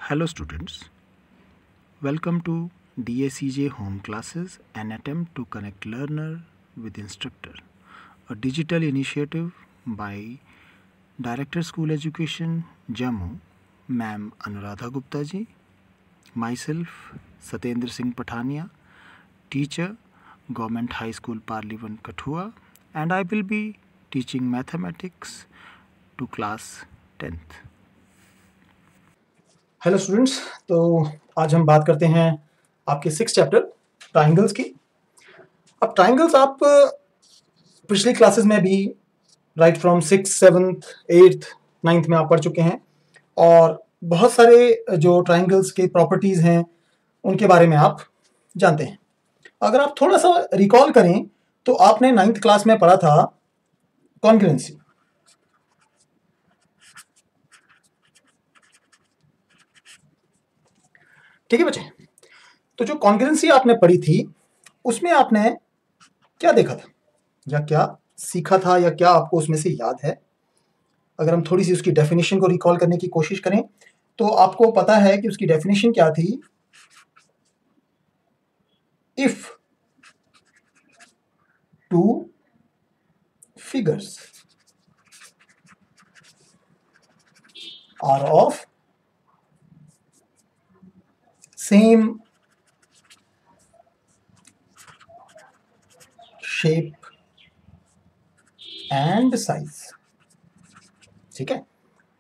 Hello students, welcome to DACJ Home Classes, an attempt to connect learner with instructor, a digital initiative by Director School Education, Jammu, Ma'am Anuradha Gupta ji, myself Satyendra Singh Pathania, teacher, Government High School Parlivan Kathua, and I will be teaching mathematics to class 10th. Hello students, तो आज हम बात करते हैं आपके 6 chapter triangles की। अब triangles आप पिछली क्लासेस में भी right from 6th 7th 8th 9th में आप पढ़ चुके हैं और बहुत सारे जो ट्राइंगल्स के प्रॉपर्टीज़ हैं उनके बारे में आप जानते हैं। अगर आप थोड़ा सा रिकॉल करें तो आपने 9th क्लास में पढ़ा था कॉन्ग्रुएंसी। ठीक है बच्चे, तो जो कॉन्ग्रुएंसी आपने पढ़ी थी उसमें आपने क्या देखा था या क्या सीखा था या क्या आपको उसमें से याद है? अगर हम थोड़ी सी उसकी डेफिनेशन को रिकॉल करने की कोशिश करें तो आपको पता है कि उसकी डेफिनेशन क्या थी। If two figures are of same shape and size, ठीक है,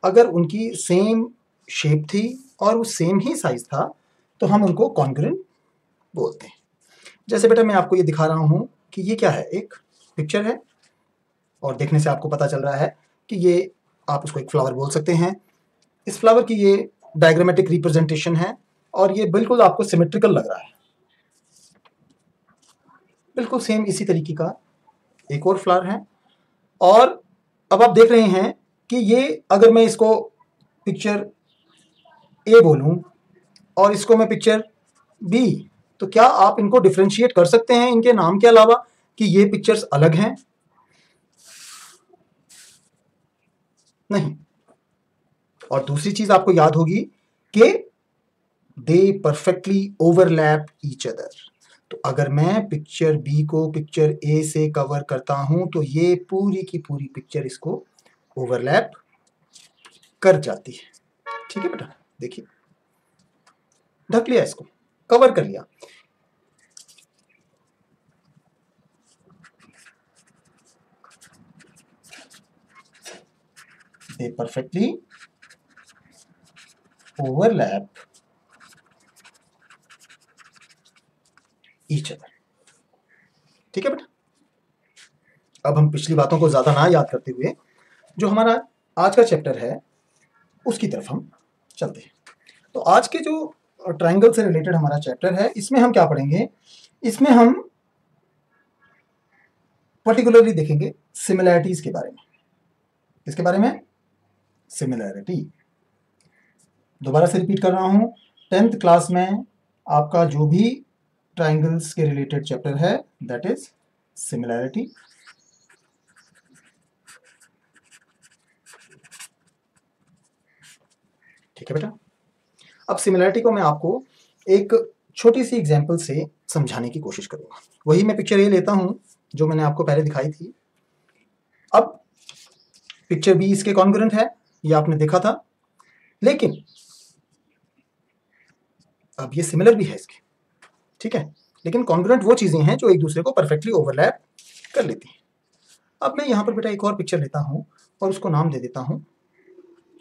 अगर उनकी सेम शेप थी और वो सेम ही साइज था तो हम उनको कॉन्ग्रुएंट बोलते हैं। जैसे बेटा मैं आपको ये दिखा रहा हूं कि ये क्या है, एक पिक्चर है और देखने से आपको पता चल रहा है कि ये आप उसको एक फ्लावर बोल सकते हैं। इस फ्लावर की ये डायग्रामेटिक रिप्रेजेंटेशन है और ये बिल्कुल आपको सिमेट्रिकल लग रहा है, बिल्कुल सेम इसी तरीके का एक और फ्लावर है। और अब आप देख रहे हैं कि ये अगर मैं इसको पिक्चर ए बोलूं और इसको मैं पिक्चर बी, तो क्या आप इनको डिफरेंशिएट कर सकते हैं इनके नाम के अलावा कि ये पिक्चर्स अलग हैं? नहीं। और दूसरी चीज आपको याद होगी कि दे परफेक्टली ओवरलैप ईच अदर। तो अगर मैं पिक्चर बी को पिक्चर ए से कवर करता हूं तो ये पूरी की पूरी पिक्चर इसको ओवरलैप कर जाती है। ठीक है बेटा, देखिए ढक लिया, इसको कवर कर लिया। they perfectly overlap each other। ठीक है बेटा, अब हम पिछली बातों को ज्यादा ना याद करते हुए जो हमारा आज का चैप्टर है उसकी तरफ हम चलते हैं। तो आज के जो ट्राइंगल से रिलेटेड हमारा चैप्टर है इसमें हम क्या पढ़ेंगे? इसमें हम पर्टिकुलरली देखेंगे सिमिलैरिटीज के बारे में। किसके बारे में? सिमिलैरिटी। दोबारा से रिपीट कर रहा हूं, 10th क्लास में आपका जो भी ट्राइंगल्स के रिलेटेड चैप्टर है दैट इज सिमिलैरिटी। ठीक है बेटा, अब सिमिलैरिटी को मैं आपको एक छोटी सी एग्जांपल से समझाने की कोशिश करूंगा। वही मैं पिक्चर ए लेता हूं जो मैंने आपको पहले दिखाई थी। अब पिक्चर बी इसके कॉन्ग्रुएंट है, ये आपने देखा था, लेकिन अब ये सिमिलर भी है इसके, ठीक है, लेकिन कॉन्ग्रुएंट वो चीजें हैं जो एक दूसरे को परफेक्टली ओवरलैप कर लेती हैं। अब मैं यहां पर बेटा एक और पिक्चर लेता हूं और उसको नाम दे देता हूं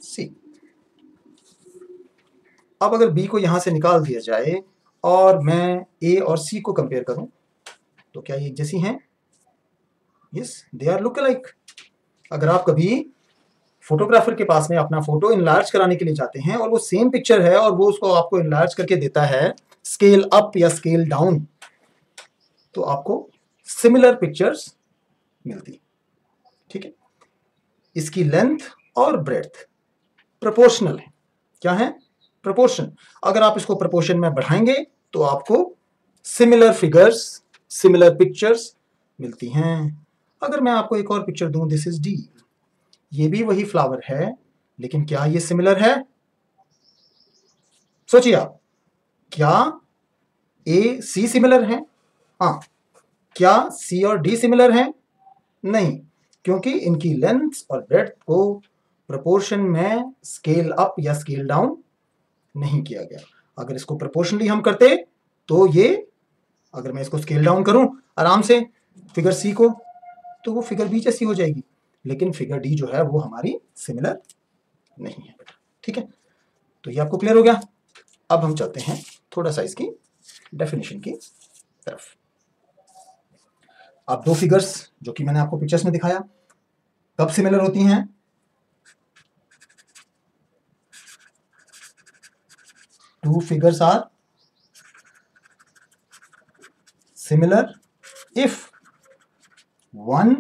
सी। अब अगर बी को यहां से निकाल दिया जाए और मैं ए और सी को कंपेयर करूं तो क्या ये एक जैसी हैं? Yes, they are look alike. अगर आप कभी फोटोग्राफर के पास में अपना फोटो इनलार्ज कराने के लिए जाते हैं और वो सेम पिक्चर है और वो उसको आपको इनलार्ज करके देता है स्केल अप या स्केल डाउन, तो आपको सिमिलर पिक्चर्स मिलती। ठीक है, इसकी लेंथ और ब्रेड्थ प्रोपोर्शनल है। क्या है? प्रोपोर्शन। अगर आप इसको प्रोपोर्शन में बढ़ाएंगे तो आपको सिमिलर फिगर्स, सिमिलर पिक्चर्स मिलती हैं। अगर मैं आपको एक और पिक्चर दूं, दिस इज डी, ये भी वही फ्लावर है, लेकिन क्या ये सिमिलर है? सोचिए आप, क्या ए सी सिमिलर है? हाँ। क्या सी और डी सिमिलर हैं? नहीं, क्योंकि इनकी लेंथ और ब्रेड्थ को प्रोपोर्शन में स्केल अप या स्केल डाउन नहीं किया गया। अगर इसको प्रोपोर्शनली हम करते तो ये, अगर मैं इसको स्केल डाउन करूं आराम से फिगर सी को, तो वो फिगर बी जैसी हो जाएगी, लेकिन फिगर डी जो है वो हमारी सिमिलर नहीं है। ठीक है, तो ये आपको क्लियर हो गया। अब हम चलते हैं थोड़ा सा इसकी डेफिनेशन की तरफ। अब दो फिगर्स जो कि मैंने आपको पिक्चर्स में दिखाया कब सिमिलर होती हैं? Two figures are similar if one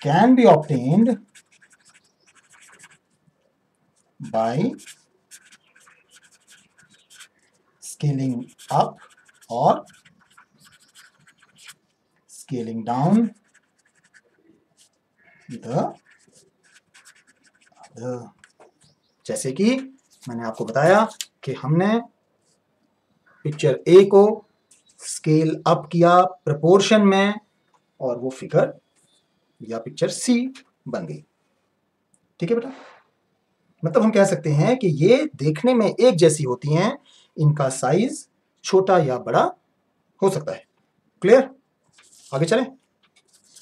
can be obtained by scaling up or scaling down the other। जैसे कि मैंने आपको बताया कि हमने पिक्चर ए को स्केल अप किया प्रोपोर्शन में और वो फिगर या पिक्चर सी बन गई। ठीक है बेटा, मतलब हम कह सकते हैं कि ये देखने में एक जैसी होती हैं, इनका साइज छोटा या बड़ा हो सकता है। क्लियर? आगे चलें।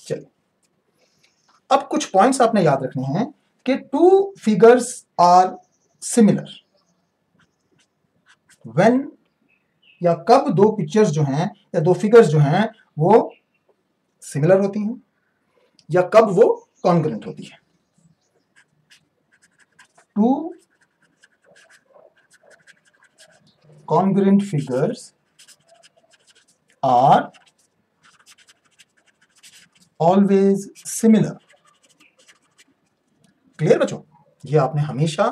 चलिए, अब कुछ पॉइंट्स आपने याद रखने हैं कि two figures are similar when, या कब दो पिक्चर्स जो हैं या दो फिगर्स जो हैं वो सिमिलर होती हैं, या कब वो कॉन्ग्रुएंट होती है। Two congruent figures are always similar। Clear बच्चों? ये आपने हमेशा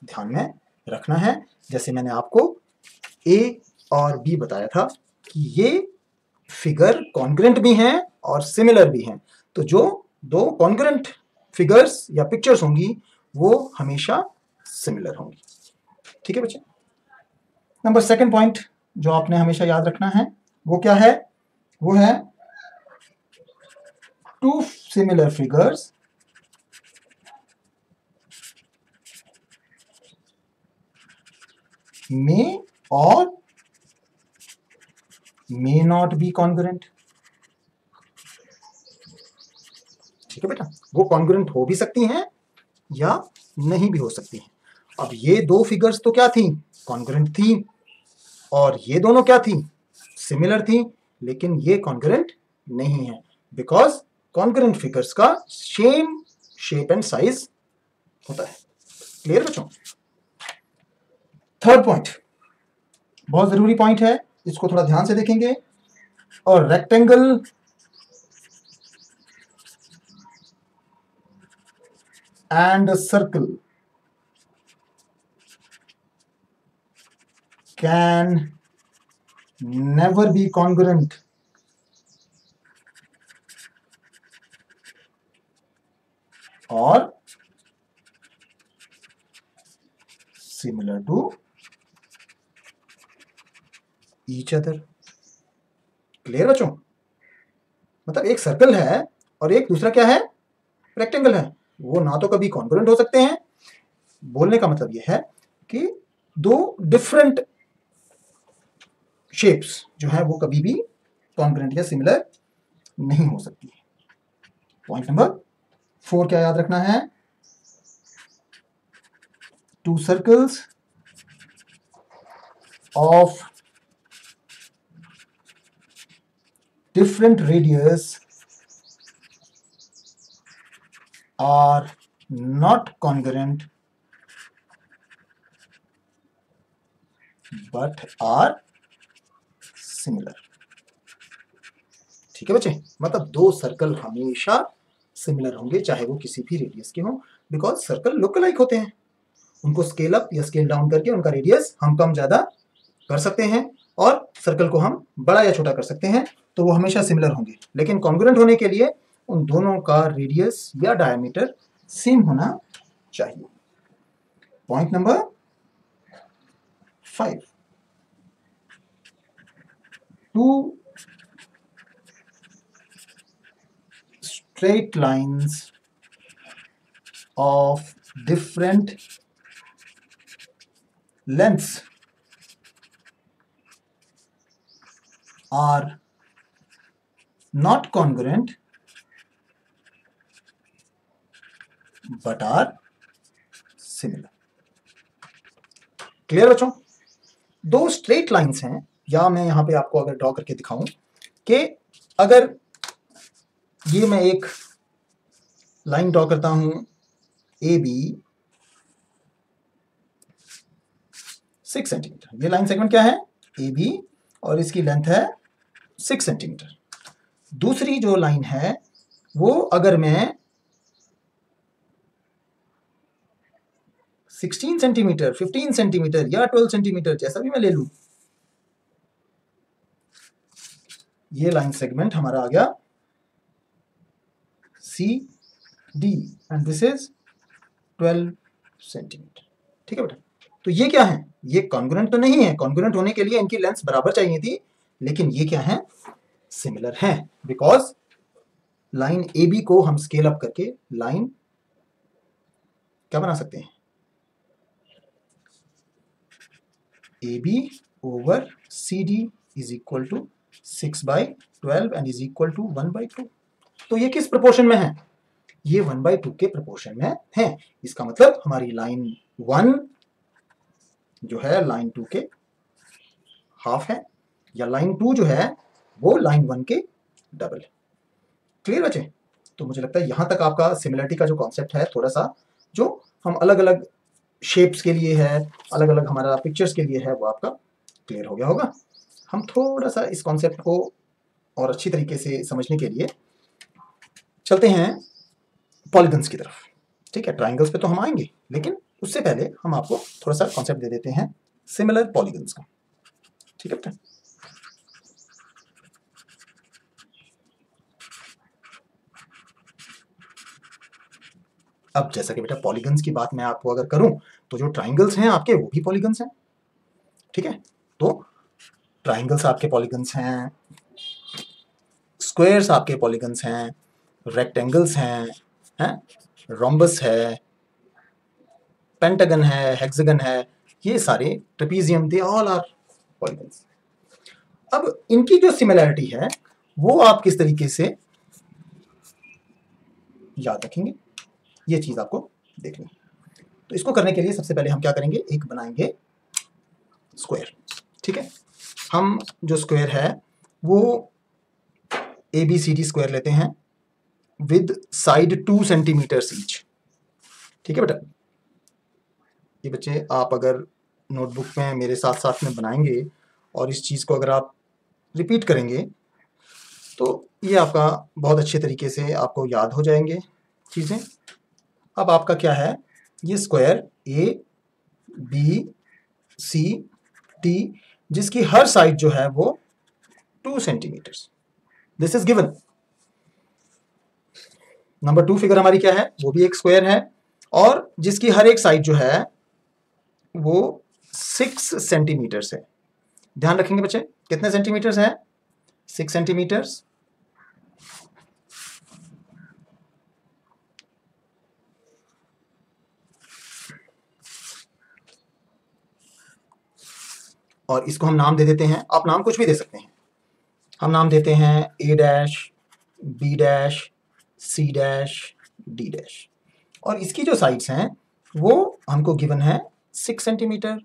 ध्यान में रखना है। जैसे मैंने आपको ए और बी बताया था कि ये फिगर कॉन्ग्रुएंट भी हैं और सिमिलर भी हैं, तो जो दो कॉन्ग्रुएंट फिगर्स या पिक्चर्स होंगी वो हमेशा सिमिलर होंगी। ठीक है बच्चे? नंबर सेकंड पॉइंट जो आपने हमेशा याद रखना है वो क्या है? वो है टू सिमिलर फिगर्स मे और मे नॉट बी कॉन्ग्रुएंट। ठीक है बेटा, वो कॉन्ग्रुएंट हो भी सकती हैं या नहीं भी हो सकती हैं। अब ये दो फिगर्स तो क्या थी? कॉन्ग्रुएंट थी, और ये दोनों क्या थी? सिमिलर थी, लेकिन ये कॉन्ग्रुएंट नहीं है बिकॉज कॉन्ग्रुएंट फिगर्स का सेम शेप एंड साइज होता है। क्लियर बच्चों? थर्ड पॉइंट बहुत जरूरी पॉइंट है, इसको थोड़ा ध्यान से देखेंगे। और rectangle and circle can never be congruent or similar to each other। Clear बच्चों? मतलब एक सर्कल है और एक दूसरा क्या है? रेक्टेंगल है, वो ना तो कभी कॉन्ग्रुएंट हो सकते हैं। बोलने का मतलब यह है कि दो डिफरेंट शेप्स जो है वो कभी भी कॉन्ग्रुएंट या सिमिलर नहीं हो सकती। पॉइंट नंबर 4 क्या याद रखना है? Two circles of different radius are not congruent but are similar. ठीक है बच्चे, मतलब दो सर्कल हमेशा सिमिलर होंगे चाहे वो किसी भी रेडियस के हों, बिकॉज सर्कल लुक लाइक होते हैं। उनको स्केल अप या स्केल डाउन करके उनका रेडियस हम कम ज्यादा कर सकते हैं और सर्कल को हम बड़ा या छोटा कर सकते हैं, तो वो हमेशा सिमिलर होंगे। लेकिन कॉन्ग्रुएंट होने के लिए उन दोनों का रेडियस या डायमीटर सेम होना चाहिए। Point number 5. Two straight lines of different lengths are not congruent but are similar. Clear बच्चों? दो स्ट्रेट लाइंस हैं, या मैं यहां पे आपको अगर ड्रॉ करके दिखाऊं कि अगर ये मैं एक लाइन ड्रॉ करता हूं ए बी 6 सेंटीमीटर, ये लाइन सेगमेंट क्या है ए बी और इसकी लेंथ है 6 सेंटीमीटर। दूसरी जो लाइन है वो अगर मैं 16 सेंटीमीटर 15 सेंटीमीटर या 12 सेंटीमीटर जैसा भी मैं ले लूं, ये लाइन सेगमेंट हमारा आ गया C D and this is 12 centimetre. ठीक है बेटा? तो ये क्या है, ये कॉन्ग्रुएंट तो नहीं है, कॉन्ग्रुएंट होने के लिए इनकी लेंथ बराबर चाहिए थी, लेकिन ये क्या है, सिमिलर है, बिकॉज लाइन ए बी को हम स्केल अप करके लाइन क्या बना सकते हैं, A B over C D is equal to 6/12 and is equal to 1/2। तो ये किस प्रोपोर्शन में है, ये 1/2 के प्रोपोर्शन में है। इसका मतलब हमारी लाइन 1 जो है लाइन 2 के हाफ है, या लाइन 2 जो है वो लाइन 1 के डबल है। क्लियर बच्चे? तो मुझे लगता है यहां तक आपका सिमिलरिटी का जो कॉन्सेप्ट है, थोड़ा सा जो हम अलग अलग शेप्स के लिए है, अलग अलग हमारा पिक्चर्स के लिए है, वो आपका क्लियर हो गया होगा। हम थोड़ा सा इस कॉन्सेप्ट को और अच्छी तरीके से समझने के लिए चलते हैं पॉलीगन्स की तरफ। ठीक है, ट्राइंगल्स पे तो हम आएंगे, लेकिन उससे पहले हम आपको थोड़ा सा कॉन्सेप्ट दे देते हैं सिमिलर पॉलीगन्स का। ठीक है बेटा? अब जैसा कि बेटा पॉलीगन्स की बात मैं आपको अगर करूं, तो जो ट्राइंगल्स हैं आपके वो भी पॉलीगन्स हैं। ठीक है, तो ट्राइंगल्स आपके पॉलीगन्स हैं, स्क्वायर्स आपके पॉलीगन्स हैं, रेक्टेंगल्स हैं, रोम्बस है, पेंटागन है, हेक्सागन है, ये सारे trapezium, they all are polygons. अब इनकी जो सिमिलरिटी है वो आप किस तरीके से याद रखेंगे, ये चीज आपको देखनी है। तो इसको करने के लिए सबसे पहले हम क्या करेंगे, एक बनाएंगे स्क्वायर। ठीक है, हम जो स्क्वायर है वो A B C D square लेते हैं विद साइड 2 सेंटीमीटर ईच। ठीक है बेटा? ये बच्चे आप अगर नोटबुक में मेरे साथ साथ में बनाएंगे और इस चीज़ को अगर आप रिपीट करेंगे तो ये आपका बहुत अच्छे तरीके से आपको याद हो जाएंगे चीज़ें। अब आपका क्या है, ये square A B C D जिसकी हर साइड जो है वो 2 centimetre, this is given. Number 2 figure हमारी क्या है, वो भी एक स्क्वायर है और जिसकी हर एक साइड जो है वो 6 सेंटीमीटर है। ध्यान रखेंगे बच्चे, कितने सेंटीमीटर है, 6 सेंटीमीटर। और इसको हम नाम दे देते हैं, आप नाम कुछ भी दे सकते हैं, हम नाम देते हैं A dash B dash C dash D dash. और इसकी जो साइड्स हैं वो हमको गिवन है 6 सेंटीमीटर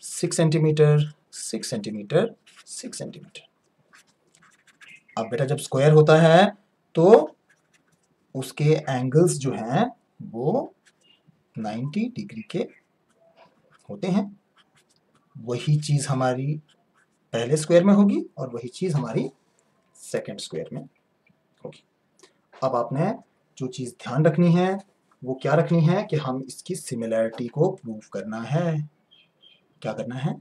6 सेंटीमीटर 6 सेंटीमीटर 6 सेंटीमीटर। अब बेटा जब स्क्वायर होता है तो उसके एंगल्स जो हैं वो 90 डिग्री के होते हैं। वही चीज हमारी पहले स्क्वायर में होगी और वही चीज हमारी सेकंड स्क्वायर में होगी। अब आपने जो चीज ध्यान रखनी है वो क्या रखनी है कि हम इसकी सिमिलैरिटी को प्रूव करना है। क्या करना है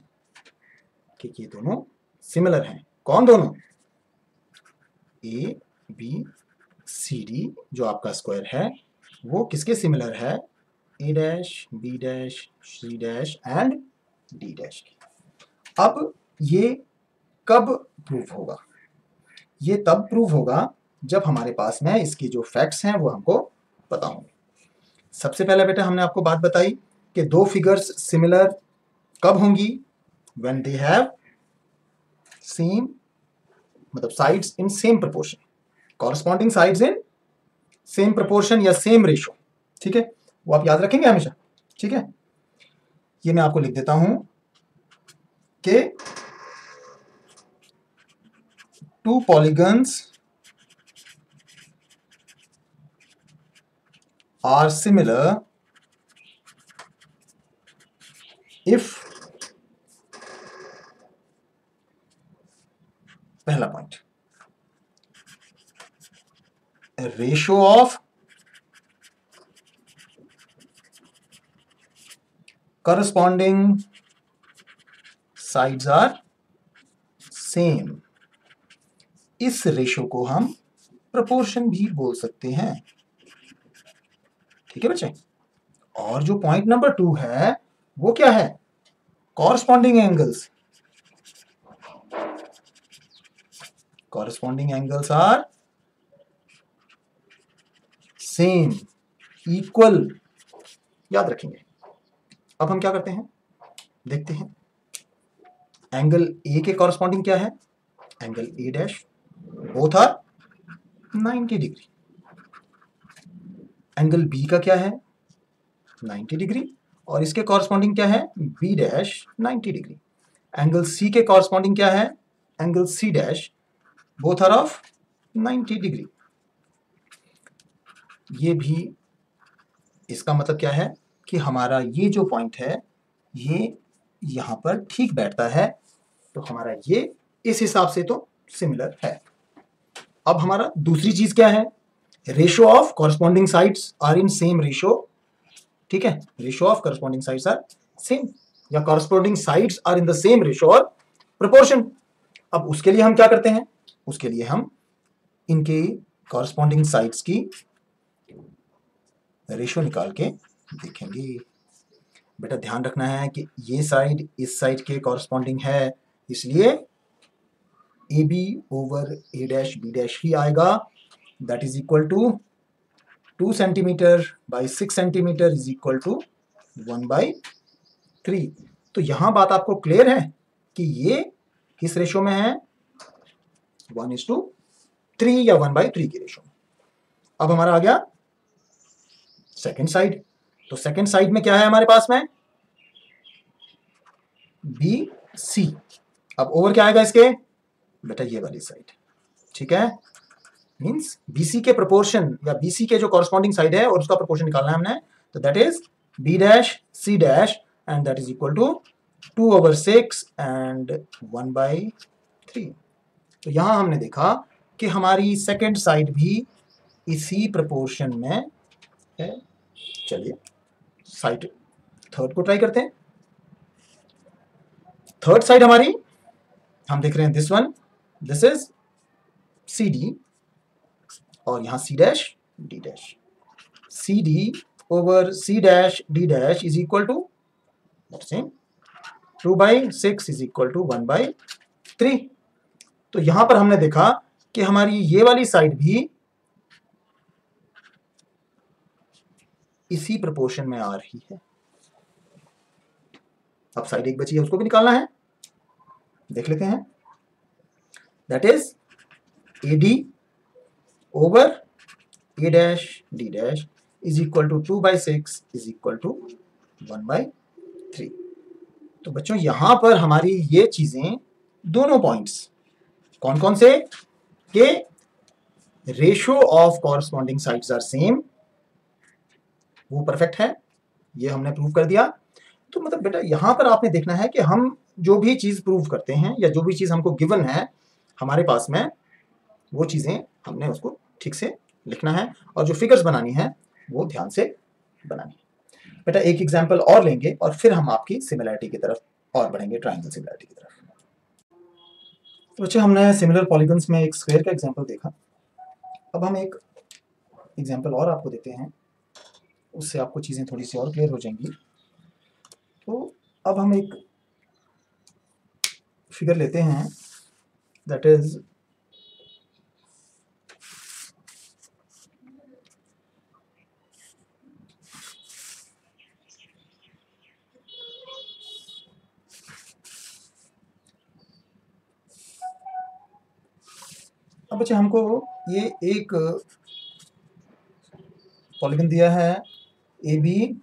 कि ये दोनों सिमिलर हैं। कौन दोनों, ए बी सी डी जो आपका स्क्वायर है वो किसके सिमिलर है, A dash B dash C dash and D dash की। अब ये कब प्रूफ होगा? ये तब प्रूफ होगा जब हमारे पास में इसके जो फैक्ट्स हैं वो हमको पता होंगे। सबसे पहले बेटा हमने आपको बात बताई कि दो फिगर्स सिमिलर कब होंगी? व्हेन दे हैव सेम, मतलब sides in same proportion, corresponding sides in same proportion या सेम रेशो। ठीक है, वो आप याद रखेंगे हमेशा। ठीक है, ये मैं आपको लिख देता हूं कि two polygons are similar if, पहला point, ratio of corresponding sides are same। इस रेशो को हम प्रोपोर्शन भी बोल सकते हैं। ठीक है बच्चे, और जो पॉइंट नंबर 2 है वो क्या है? Corresponding angles, corresponding angles are same, equal, याद रखेंगे। अब हम क्या करते हैं, देखते हैं। एंगल ए के कॉरस्पॉन्डिंग क्या है? Angle A dash, both are 90 degree. Angle B का क्या है? 90 डिग्री, और इसके कॉरस्पॉन्डिंग क्या है? B dash 90 degree. Angle C के कॉरस्पॉन्डिंग क्या है? Angle C dash, both are of 90 degree. ये भी, इसका मतलब क्या है कि हमारा ये जो पॉइंट है ये यहां पर ठीक बैठता है, तो हमारा ये इस हिसाब से तो सिमिलर है। अब हमारा दूसरी चीज क्या है? Ratio of corresponding sides are in same ratio. ठीक है, ratio of corresponding sides are same, या corresponding sides are in the same ratio और प्रोपोर्शन। अब उसके लिए हम क्या करते हैं? उसके लिए हम इनके कॉरस्पॉन्डिंग साइड्स की रेशो निकाल के देखेंगे। बेटा ध्यान रखना है कि ये साइड इस साइड के कॉरस्पॉन्डिंग है, इसलिए A B over A dash B dash ही आएगा। That is equal to 2 centimetre by 6 centimetre is equal to 1/3। तो यहां बात आपको क्लियर है कि ये किस रेशो में है? 1:3 या 1/3 की रेशो में। अब हमारा आ गया सेकेंड साइड। तो सेकेंड साइड में क्या है हमारे पास में? B C. अब ओवर क्या आएगा इसके? बेटा ये वाली साइड। ठीक है, मींस बीसी के प्रोपोर्शन या बीसी के जो कॉरस्पॉन्डिंग साइड है और उसका प्रोपोर्शन निकालना है हमने, तो that is B dash C dash, and that is equal to 2/6 and 1/3। तो यहां हमने देखा कि हमारी सेकेंड साइड भी इसी प्रोपोर्शन में है। चलिए साइड थर्ड को ट्राई करते हैं। थर्ड साइड हमारी, हम देख रहे हैं this one, this is C D, और यहां C dash D dash. C D over C dash D dash is equal to 2/6 is equal to 1/3। तो यहां पर हमने देखा कि हमारी ये वाली साइड भी इसी प्रोपोर्शन में आ रही है। अब साइड एक बची है, उसको भी निकालना है, देख लेते हैं। That is A D over A dash D dash is equal to 2/6 is equal to 1/3। तो बच्चों यहां पर हमारी ये चीजें, दोनों पॉइंट्स कौन कौन से? के ratio of corresponding sides are same, वो परफेक्ट है, ये हमने प्रूव कर दिया। तो मतलब बेटा यहां पर आपने देखना है कि हम जो भी चीज प्रूव करते हैं या जो भी चीज हमको गिवन है हमारे पास में, वो चीजें हमने उसको ठीक से लिखना है, और जो फिगर्स बनानी है वो ध्यान से बनानी है। बेटा एक एग्जांपल और लेंगे और फिर हम आपकी सिमिलैरिटी की तरफ और बढ़ेंगे, ट्रायंगल सिमिलैरिटी की तरफ। तो बच्चे हमने सिमिलर पॉलीगन्स में एक स्क्वायर का एग्जांपल देखा। अब हम एक एग्जांपल और आपको देते हैं, उससे आपको चीज़ें थोड़ी सी और क्लियर हो जाएंगी। तो अब हम एक फिगर लेते हैं, दैट इज अब बच्चे हमको ये एक पॉलीगन दिया है ए बी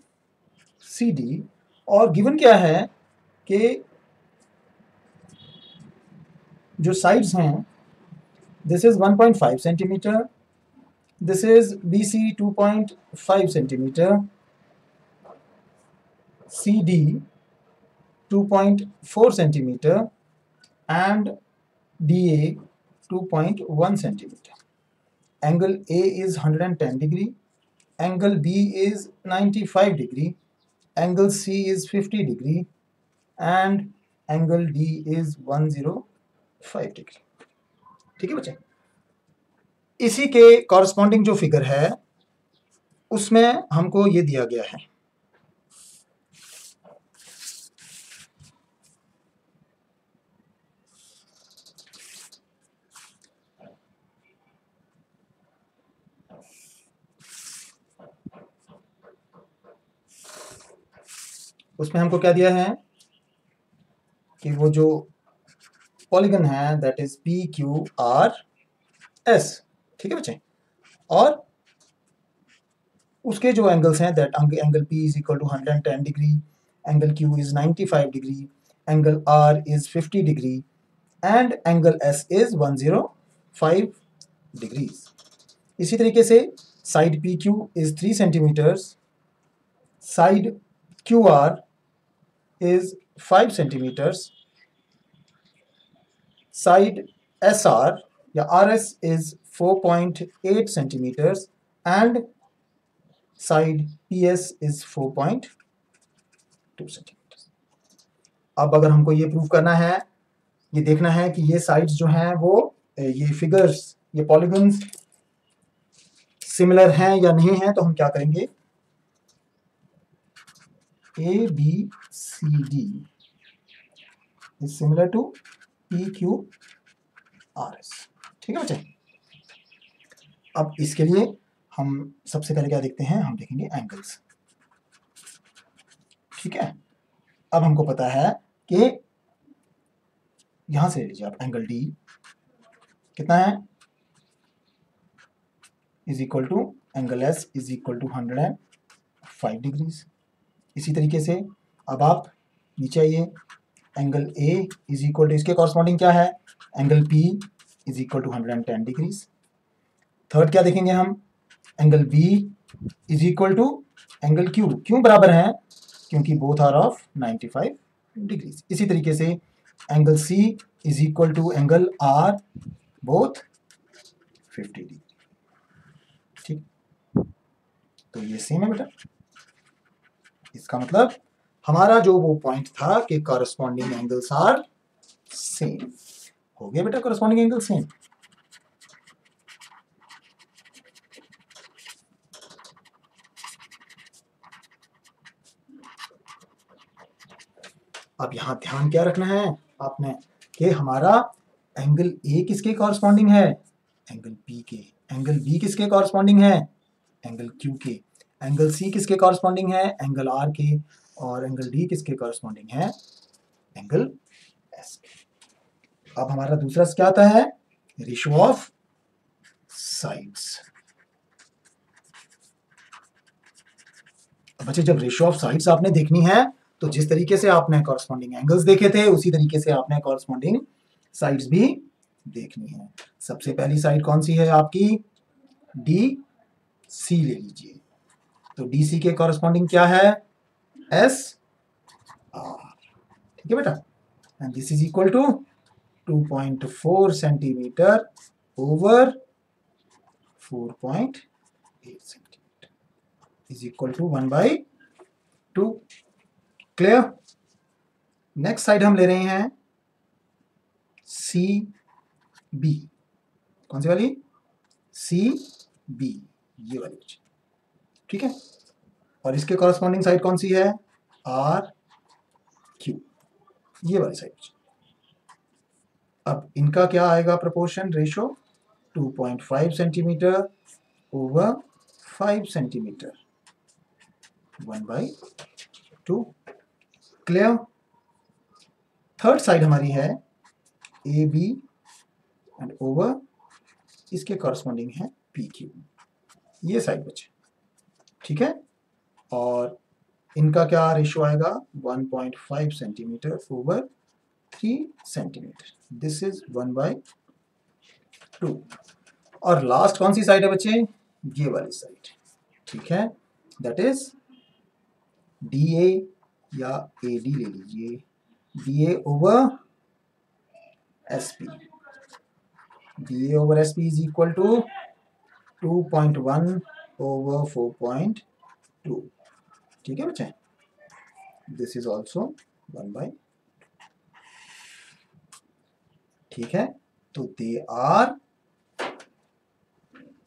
सी डी, और गिवन क्या है कि जो साइड्स हैं, this is 1.5 centimetre, this is B C 2.5 centimetre, C D 2.4 centimeter, and DA 2.1 centimeter. Angle A is 110 degree, angle B is 95 degree, angle C is 50 degree, and angle D is 105 degree. ठीक है बच्चे, इसी के corresponding जो figure है उसमें हमको ये दिया गया है। उसमें हमको क्या दिया है कि वो जो पॉलीगन है that is P Q R S, ठीक है बच्चे, और उसके जो एंगल्स हैं that angle P is equal to 110 degree, angle Q is 95 degree, angle R is 50 degree, and angle S is 105 degrees. इसी तरीके से side P Q is 3 centimetres, side Q R is 5 centimeters, side SR या RS is 4.8 centimeters, and side PS is 4.2 centimeters. अब अगर हमको ये prove करना है, ये देखना है कि ये साइड्स जो हैं वो ये फिगर्स, ये पॉलीगन्स सिमिलर हैं या नहीं हैं, तो हम क्या करेंगे, A B C D is similar to PQRS, ठीक है बच्चे। अब इसके लिए हम सबसे पहले क्या देखते हैं, हम देखेंगे एंगल्स, ठीक है। अब हमको पता है कि यहां से लीजिए आप एंगल डी कितना है, is equal to angle S is equal to 105 degrees. इसी तरीके से अब आप नीचे आइए, angle A is equal to, इसके कॉरस्पॉन्डिंग क्या है, angle P is equal to 110 degrees. Third क्या देखेंगे हम, angle B is equal to angle Q, क्यों बराबर हैं, क्योंकि बोथ आर ऑफ 95 डिग्रीज। इसी तरीके से angle C is equal to angle R, both 50 degree, ठीक। तो ये सेम है बेटा, इसका मतलब हमारा जो वो पॉइंट था कि कॉरस्पॉन्डिंग एंगल्स आर सेम, हो गया बेटा कॉरस्पॉन्डिंग एंगल सेम। अब यहां ध्यान क्या रखना है आपने कि हमारा एंगल ए किसके कॉरस्पॉन्डिंग है, एंगल पी के, एंगल बी किसके कॉरस्पॉन्डिंग है, एंगल क्यू के, एंगल सी किसके कॉरस्पॉन्डिंग है, एंगल आर के, और एंगल डी किसके कॉरस्पॉन्डिंग है, एंगल एस के। अब हमारा दूसरा क्या आता है, रेशियो ऑफ साइड्स। बच्चे जब रेशियो ऑफ साइड्स आपने देखनी है तो जिस तरीके से आपने कॉरस्पॉन्डिंग एंगल्स देखे थे उसी तरीके से आपने कॉरस्पॉन्डिंग साइड्स भी देखनी है। सबसे पहली साइड कौन सी है आपकी, डी सी ले लीजिए, तो डी सी के कॉरस्पॉन्डिंग क्या है, एस आर, ठीक है बेटा, and this is equal to 2.4 centimetre over 4.8 centimetre is equal to 1/2। Clear. Next side हम ले रहे हैं सी बी, कौन सी वाली, सी बी, ये वाली, ठीक है, और इसके कॉरस्पॉन्डिंग साइड कौन सी है, आर क्यू, ये वाली साइड। अब इनका क्या आएगा proportion ratio 2.5 centimetre over 5 centimetre 1/2। Clear. Third side हमारी है ए बी एंड ओवर इसके कॉरस्पॉन्डिंग है पी क्यू, ये साइड बचे। ठीक है, और इनका क्या रेशियो आएगा 1.5 centimetre over 3 centimetre, this is 1/2। और लास्ट कौन सी साइड है बच्चे, ये वाली साइड। ठीक है, दैट इज डी ए या ए डी ले लीजिए, D A over S P, D A over S P is equal to 2.1 over 4.2। ठीक है बच्चे, दिस इज ऑल्सो 1/। ठीक है, तो दे आर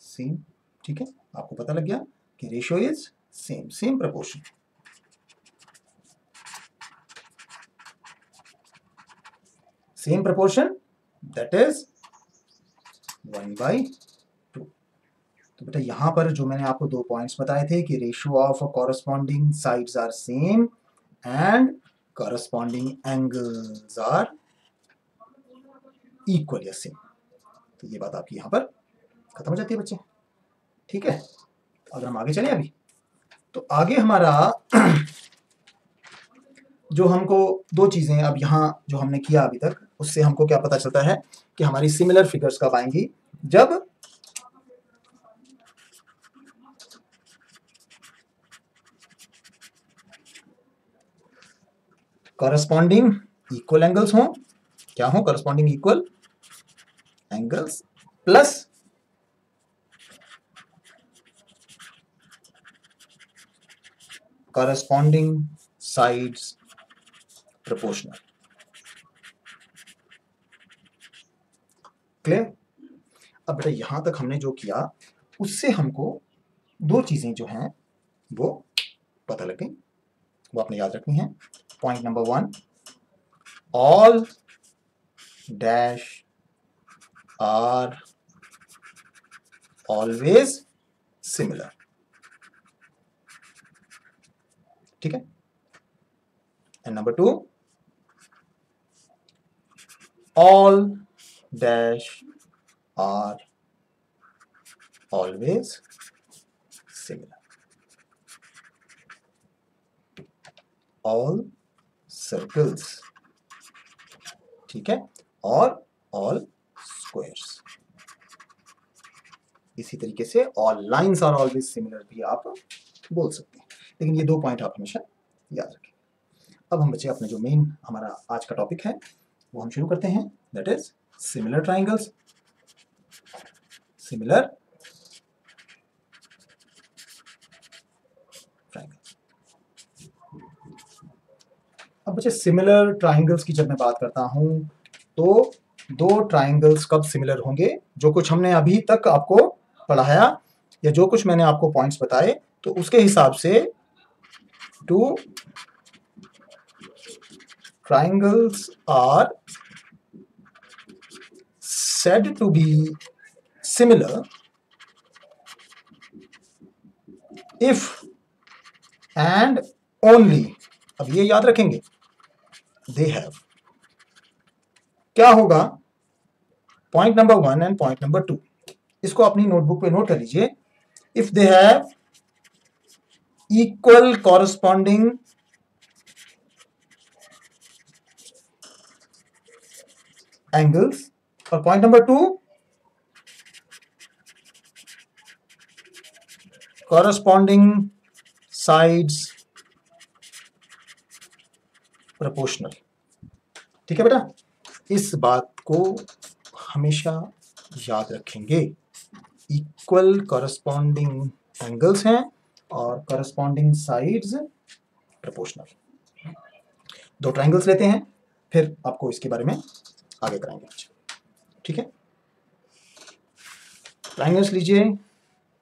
सेम। ठीक है, आपको पता लग गया कि ratio is same, same proportion. Same proportion that is 1/2। तो बेटा यहां पर जो मैंने आपको 2 पॉइंट्स बताए थे कि ratio of corresponding sides are same and corresponding angles are equal या सेम, तो ये बात आपकी यहां पर खत्म हो जाती है बच्चे। ठीक है, अगर हम आगे चलें अभी, तो आगे हमारा जो हमको दो चीजें अब यहां जो हमने किया अभी तक, उससे हमको क्या पता चलता है कि हमारी सिमिलर फिगर्स कब आएंगी, जब कॉरस्पॉन्डिंग इक्वल एंगल्स हों। क्या हो corresponding equal angles plus corresponding sides proportional। Clear. अब बेटा यहां तक हमने जो किया उससे हमको दो चीजें जो हैं वो पता लग गई, वो आपने याद रखनी है। Point number 1, all dash are always similar. ठीक है, and number 2, all dash are always similar. All circles, ठीक है, और ऑल स्क्वायर्स। इसी तरीके से all lines are always similar भी आप बोल सकते हैं, लेकिन ये 2 पॉइंट आप हमेशा याद रखें। अब हम बच्चे अपने जो मेन हमारा आज का टॉपिक है वो हम शुरू करते हैं, that is similar triangles. Similar triangles. अब बच्चे सिमिलर ट्राइंगल्स की जब मैं बात करता हूं तो दो ट्राइंगल्स कब सिमिलर होंगे, जो कुछ हमने अभी तक आपको पढ़ाया या जो कुछ मैंने आपको पॉइंट्स बताए, तो उसके हिसाब से 2 triangles are said to be similar if and only, अब ये याद रखेंगे, they have, क्या होगा, point number 1 and point number 2, इसको अपनी नोटबुक पे नोट कर लीजिए। If they have equal corresponding angles, और point number 2 corresponding sides proportional। ठीक है बेटा, इस बात को हमेशा याद रखेंगे। इक्वल कॉरस्पॉन्डिंग एंगल्स हैं और कॉरस्पॉन्डिंग साइड्स प्रोपोर्शनल। 2 ट्राइंगल्स लेते हैं, फिर आपको इसके बारे में आगे कराएंगे। ठीक है, ट्राइंगल्स लीजिए,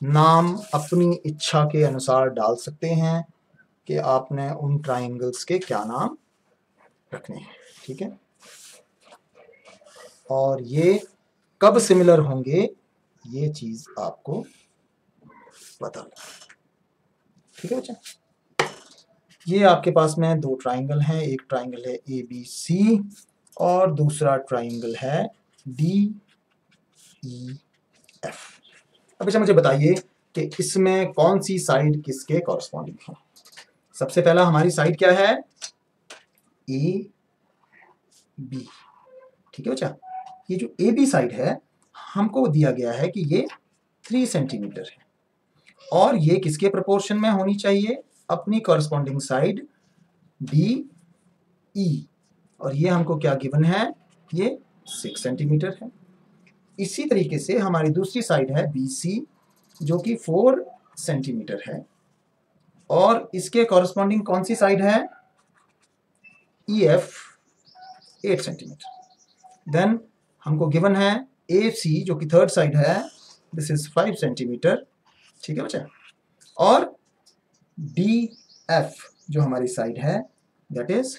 नाम अपनी इच्छा के अनुसार डाल सकते हैं कि आपने उन ट्राइंगल्स के क्या नाम रखने हैं। ठीक है, और ये कब सिमिलर होंगे ये चीज आपको पता लगे। ठीक है बच्चा, ये आपके पास में दो ट्राइंगल हैं, एक ट्राइंगल है ABC और दूसरा ट्राइंगल है DEF। अब बच्चा मुझे बताइए कि इसमें कौन सी साइड किसके कॉरस्पॉन्डिंग है। सबसे पहला हमारी साइड क्या है, AB। ठीक है बच्चा, ये जो AB साइड है हमको दिया गया है कि ये 3 सेंटीमीटर है और ये किसके प्रोपोर्शन में होनी चाहिए, अपनी कॉरस्पॉन्डिंग साइड DE, और ये हमको क्या गिवन है, ये 6 सेंटीमीटर है। इसी तरीके से हमारी दूसरी साइड है BC जो कि 4 सेंटीमीटर है और इसके कॉरस्पॉन्डिंग कौन सी साइड है, EF 8 सेंटीमीटर। देन हमको गिवन है AC जो कि थर्ड साइड है, दिस इज 5 सेंटीमीटर। ठीक है बच्चा, और DF जो हमारी साइड है दैट इज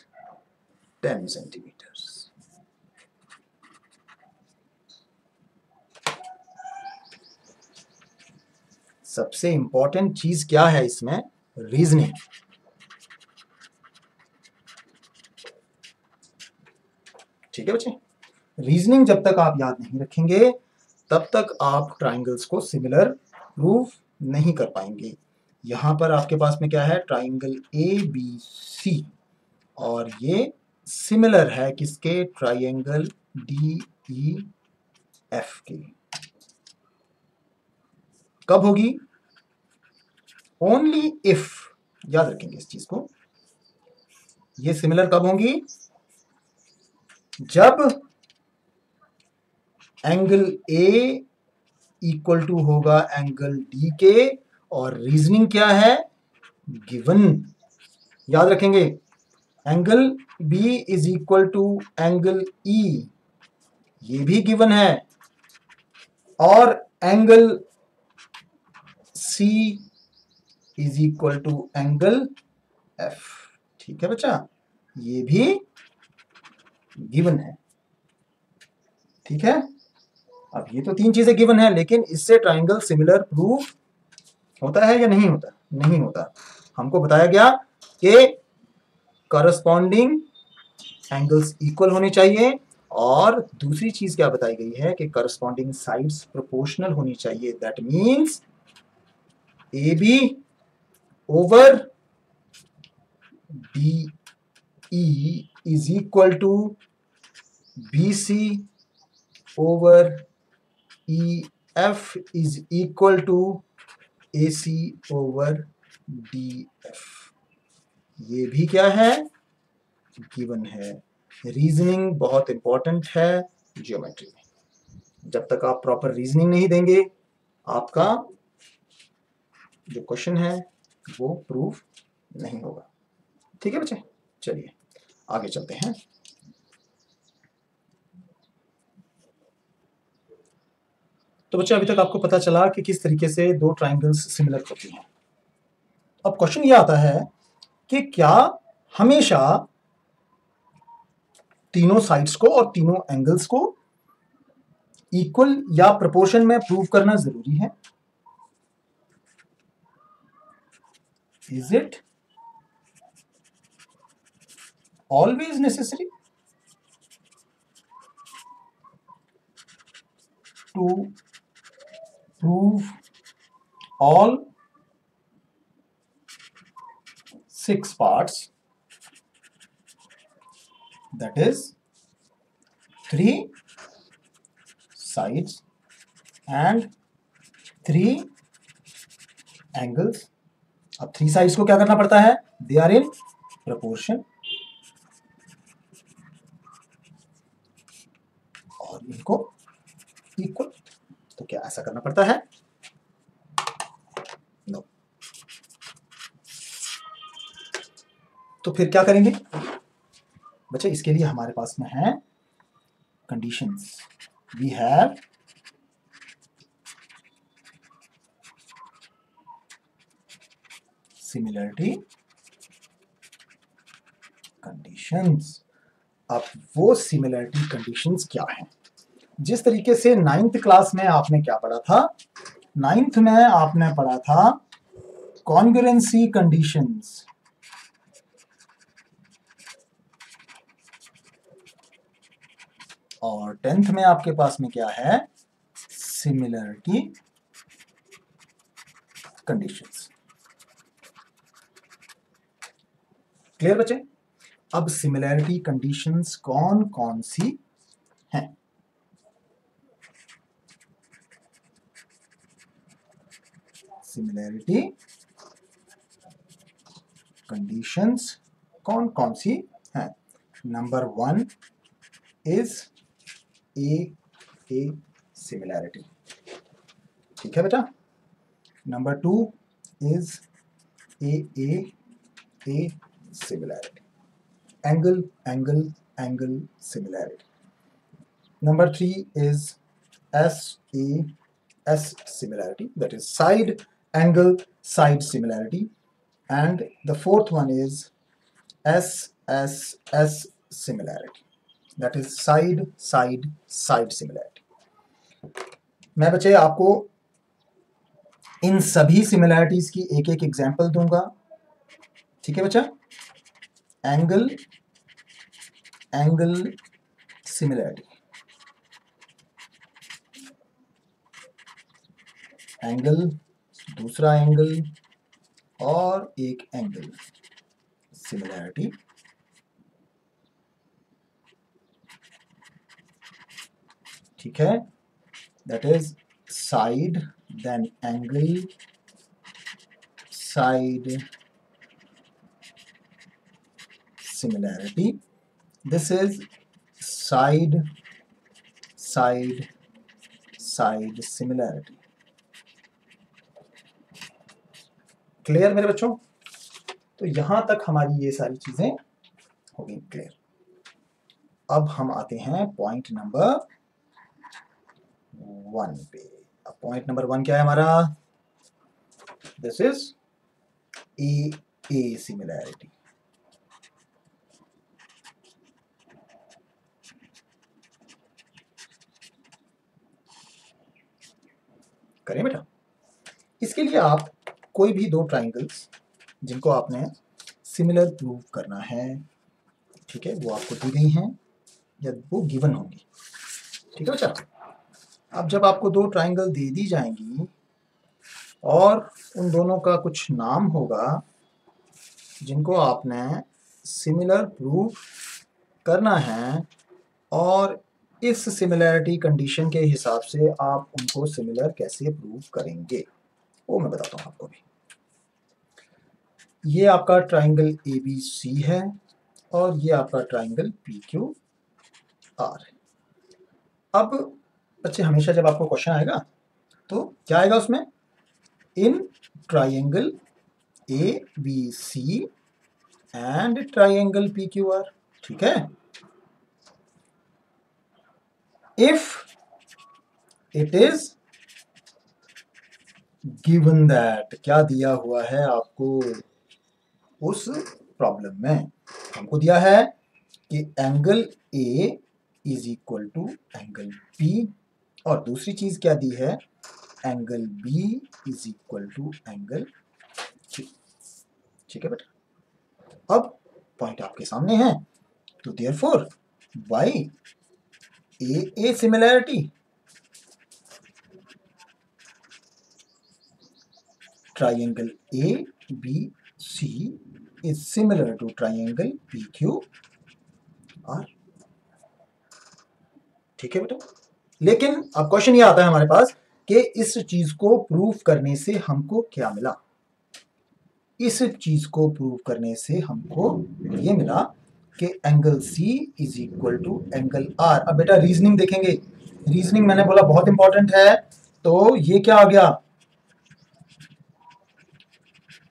10 सेंटीमीटर। सबसे इंपॉर्टेंट चीज क्या है इसमें, रीजनिंग। ठीक है बच्चे, रीजनिंग जब तक आप याद नहीं रखेंगे तब तक आप ट्राइंगल्स को सिमिलर प्रूव नहीं कर पाएंगे। यहां पर आपके पास में क्या है, ट्राइंगल ABC और ये सिमिलर है किसके, ट्राइंगल DEF के। कब होगी, ओनली इफ, याद रखेंगे इस चीज को, ये सिमिलर कब होंगी, जब एंगल A इक्वल टू होगा एंगल D के और रीजनिंग क्या है, गिवन। याद रखेंगे angle B is equal to angle E, ये भी गिवन है, और angle C is equal to angle F। ठीक है बच्चा, ये भी गिवन है। ठीक है, अब ये तो 3 चीजें गिवन है, लेकिन इससे ट्राइंगल सिमिलर प्रूफ होता है या नहीं होता, नहीं होता। हमको बताया गया कि करस्पॉन्डिंग एंगल्स इक्वल होने चाहिए, और दूसरी चीज क्या बताई गई है कि करस्पॉन्डिंग साइड्स प्रोपोर्शनल होनी चाहिए। That means AB over DE is equal to BC over EF is equal to AC over DF। ये भी क्या है, गिवन है। रीजनिंग बहुत इंपॉर्टेंट है ज्योमेट्री में। जब तक आप प्रॉपर रीजनिंग नहीं देंगे आपका जो क्वेश्चन है वो प्रूफ नहीं होगा। ठीक है बच्चे, चलिए आगे चलते हैं। तो बच्चे अभी तक आपको पता चला कि किस तरीके से दो ट्राइंगल्स सिमिलर होती हैं। अब क्वेश्चन ये आता है कि क्या हमेशा तीनों साइड्स को और तीनों एंगल्स को इक्वल या प्रोपोर्शन में प्रूव करना जरूरी है। Is it always necessary to prove all 6 parts, that is 3 sides and 3 angles। अब 3 sides को क्या करना पड़ता है, they are in proportion, और इनको इक्वल। तो क्या ऐसा करना पड़ता है, नो। तो फिर क्या करेंगे बच्चे, इसके लिए हमारे पास में है conditions. We have similarity conditions. अब वो सिमिलरिटी कंडीशंस क्या हैं, जिस तरीके से 9th क्लास में आपने क्या पढ़ा था, 9th में आपने पढ़ा था कॉन्ग्रुएंसी कंडीशंस, और 10th में आपके पास में क्या है, सिमिलरिटी कंडीशंस। क्लियर बच्चे? अब सिमिलरिटी कंडीशंस कौन कौन सी हैं? सिमिलरिटी कंडीशंस कौन कौन सी हैं? नंबर 1 इज ए सिमिलैरिटी, ठीक है बेटा। Number 2 is A similarity, angle angle angle similarity. Number 3 is S similarity, that is side angle side similarity, and the fourth one is S similarity, that is side side side similarity। मैं बच्चे आपको इन सभी similarities की एक एक example दूंगा, ठीक है बच्चा। एंगल एंगल सिमिलैरिटी, एंगल, दूसरा एंगल और एक एंगल सिमिलैरिटी। ठीक है, that is side then angle side similarity, this is side side side similarity. Clear मेरे बच्चों? तो यहां तक हमारी ये सारी चीजें हो गई क्लियर। अब हम आते हैं पॉइंट नंबर 1 पे। अब पॉइंट नंबर 1 क्या है हमारा? This is A similarity. करें बेटा? इसके लिए आप कोई भी दो ट्राइंगल्स जिनको आपने सिमिलर प्रूव करना है, ठीक है, वो आपको दी गई हैं या वो गिवन होंगी, ठीक है बच्चा। अब जब आपको दो ट्राइंगल दे दी जाएंगी और उन दोनों का कुछ नाम होगा जिनको आपने सिमिलर प्रूव करना है, और इस सिमिलैरिटी कंडीशन के हिसाब से आप उनको सिमिलर कैसे प्रूव करेंगे वो मैं बताता हूँ आपको भी। ये आपका ट्राइंगल ABC है और ये आपका ट्राइंगल PQR है। अब बच्चे हमेशा जब आपको क्वेश्चन आएगा तो क्या आएगा उसमें? In triangle ABC and triangle PQR, ठीक है। If it is given that, क्या दिया हुआ है आपको उस प्रॉब्लम में? हमको दिया है कि angle A is equal to angle P, और दूसरी चीज क्या दी है? Angle B is equal to angle Q, ठीक है बेटा। अब पॉइंट आपके सामने है, तो therefore by A similarity triangle ABC is similar to triangle PQR, ठीक है बेटा। लेकिन अब क्वेश्चन ये आता है हमारे पास कि इस चीज को प्रूव करने से हमको क्या मिला? इस चीज को प्रूव करने से हमको ये मिला कि angle C is equal to angle R। अब बेटा रीजनिंग देखेंगे, रीजनिंग मैंने बोला बहुत इंपॉर्टेंट है, तो ये क्या आ गया?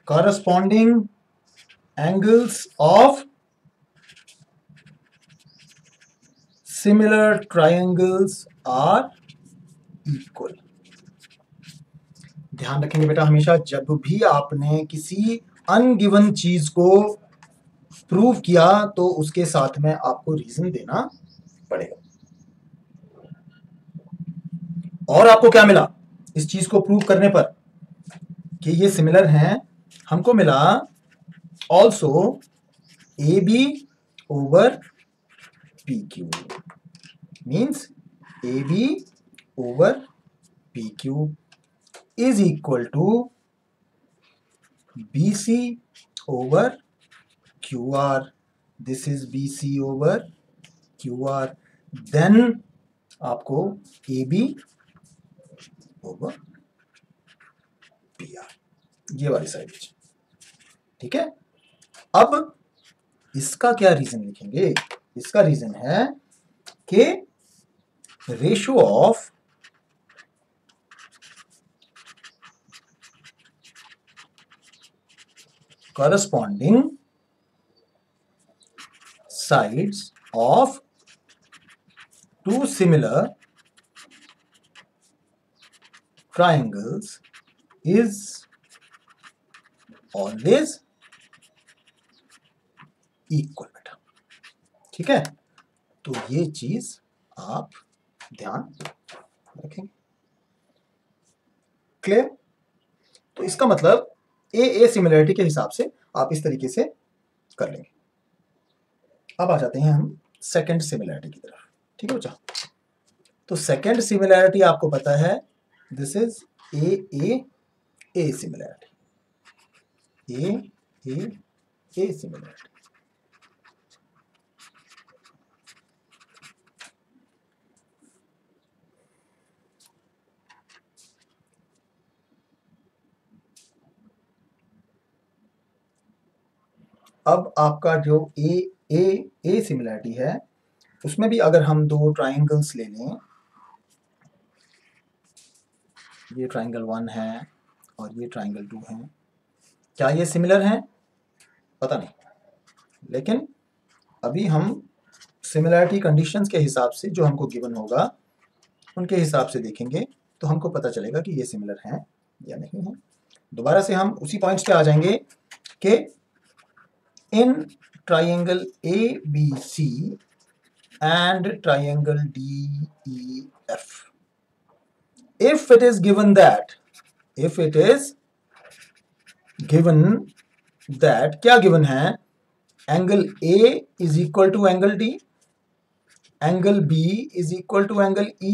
corresponding angles of similar triangles are equal। ध्यान रखेंगे बेटा हमेशा जब भी आपने किसी अनगिवन चीज को प्रूव किया तो उसके साथ में आपको रीजन देना पड़ेगा। और आपको क्या मिला इस चीज को प्रूव करने पर कि ये सिमिलर हैं? हमको मिला also A B over P Q means A B over P Q is equal to B C over Q R. This is B C over Q R. Then आपको A B over P R, ये वाली side. ठीक है. अब इसका क्या reason लिखेंगे? इसका रीजन है कि ratio of corresponding sides of two similar triangles is always equal. बेटा ठीक है, तो ये चीज आप ध्यान रखेंगे. क्लियर? तो इसका मतलब ए सिमिलरिटी के हिसाब से आप इस तरीके से कर लेंगे. अब आ जाते हैं हम सेकंड सिमिलरिटी की तरफ. ठीक है बच्चा? तो सेकंड सिमिलरिटी आपको पता है, this is a similarity. A similarity. अब आपका जो ए सिमिलरिटी है उसमें भी अगर हम दो ट्राइंगल्स ले लें, ये ट्राइंगल 1 है और ये ट्राइंगल 2 है, क्या ये सिमिलर हैं? पता नहीं, लेकिन अभी हम सिमिलरिटी कंडीशंस के हिसाब से जो हमको गिवन होगा उनके हिसाब से देखेंगे तो हमको पता चलेगा कि ये सिमिलर हैं या नहीं है. दोबारा से हम उसी पॉइंट्स पे आ जाएंगे कि in triangle A B C and triangle DEF, if it is given that क्या given है? Angle A is equal to angle D, angle B is equal to angle E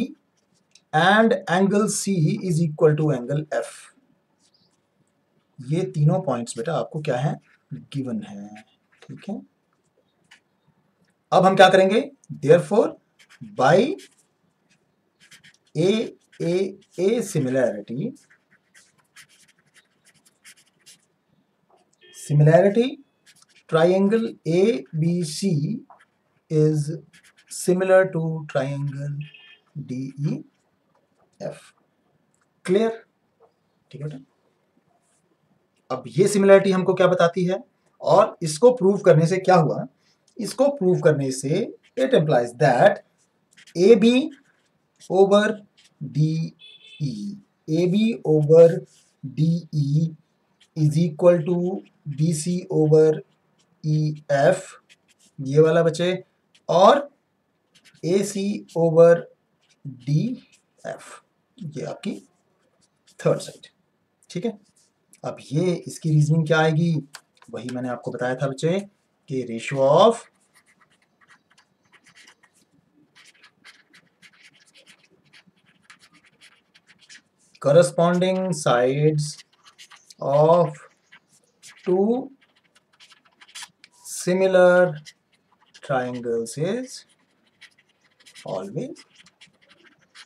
and angle C is equal to angle F. ये तीनों points बेटा आपको क्या है? Given है. ठीक है. अब हम क्या करेंगे? Therefore, by a similarity triangle ABC is similar to triangle DEF. Clear? ठीक है. अब ये सिमिलरिटी हमको क्या बताती है और इसको प्रूव करने से क्या हुआ? इसको प्रूव करने से it implies that A B over D E, A B over D E is equal to B C over E F, ये वाला बचे, और A C over D F, ये आपकी थर्ड साइड. ठीक है. अब ये इसकी रीजनिंग क्या आएगी? वही मैंने आपको बताया था बच्चे कि ratio of corresponding sides of two similar triangles is always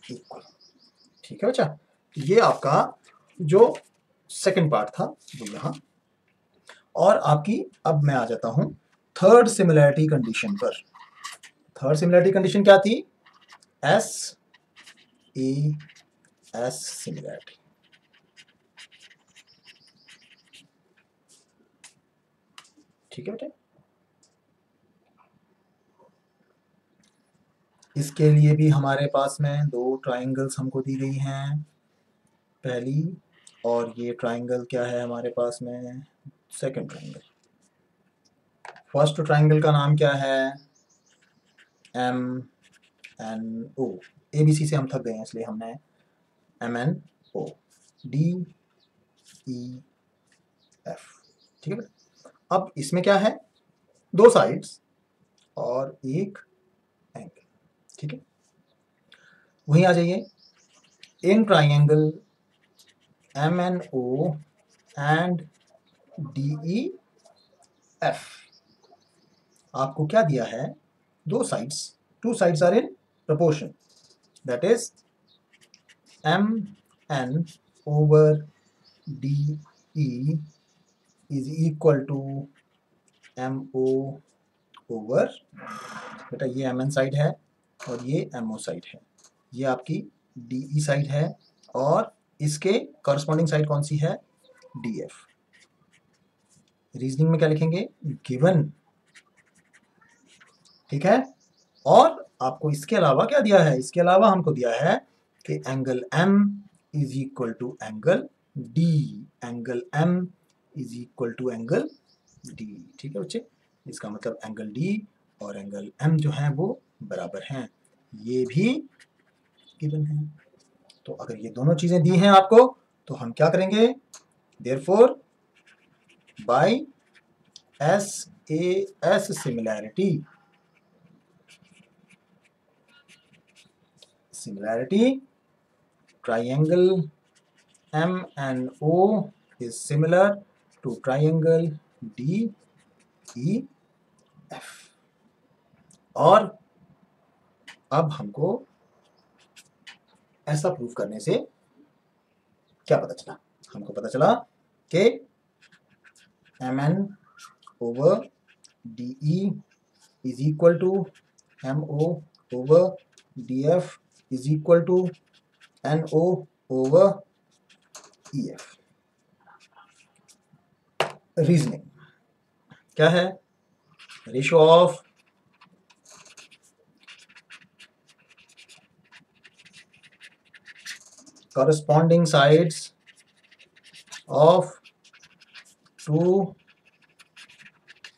equal. ठीक है बच्चा? ये आपका जो सेकंड पार्ट था वो यहाँ. और आपकी अब मैं आ जाता हूं थर्ड सिमिलरिटी कंडीशन पर. थर्ड सिमिलरिटी कंडीशन क्या थी? S similarity. ठीक है बेटा? इसके लिए भी हमारे पास में दो ट्राइंगल्स हमको दी गई हैं, पहली, और ये ट्राइंगल क्या है हमारे पास में? Second triangle. फर्स्ट ट्राइंगल का नाम क्या है? M N O. ABC से हम थक गए हैं इसलिए हमने MNO DEF, ठीक है बेटा। अब इसमें क्या है, दो साइड्स और एक एंगल, ठीक है। वहीं आ जाइए, in triangle MNO and DEF आपको क्या दिया है, दो sides, two sides are in proportion, that is MN over DE is equal to MO over, बेटा ये MN साइड है और ये MO साइड है, ये आपकी DE साइड है और इसके कॉरस्पॉन्डिंग साइड कौन सी है, DF। रीजनिंग में क्या लिखेंगे, गिवन, ठीक है। और आपको इसके अलावा क्या दिया है, इसके अलावा हमको दिया है कि angle M is equal to angle D, angle M is equal to angle D, ठीक है बच्चे। इसका मतलब एंगल D और एंगल M जो है वो बराबर हैं, ये भी गिवन है। तो अगर ये दोनों चीजें दी हैं आपको तो हम क्या करेंगे, therefore by SAS similarity triangle MNO is similar to triangle DEF। और अब हमको ऐसा प्रूफ करने से क्या पता चला, हमको पता चला कि MN over DE is equal to MO over DF is equal to NO over EF। Reasoning क्या है, ratio of corresponding sides of two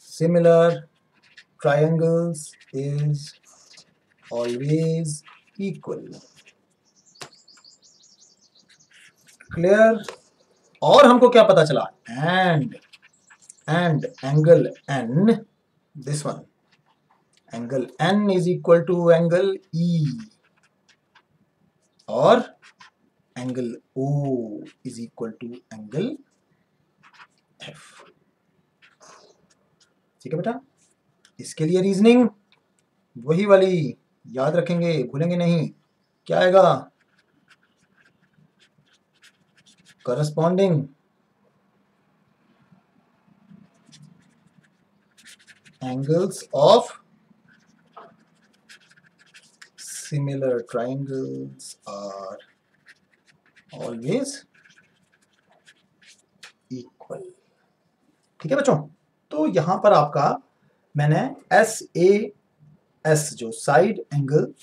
similar triangles is always equal। Clear. और हमको क्या पता चला, and angle N, this one, angle N is equal to angle E और angle O is equal to angle F, ठीक है बेटा। इसके लिए रीजनिंग वही वाली याद रखेंगे, भूलेंगे नहीं। क्या आएगा, corresponding angles of similar triangles are always equal, ठीक है बच्चों। तो यहां पर आपका मैंने SAS जो साइड एंगल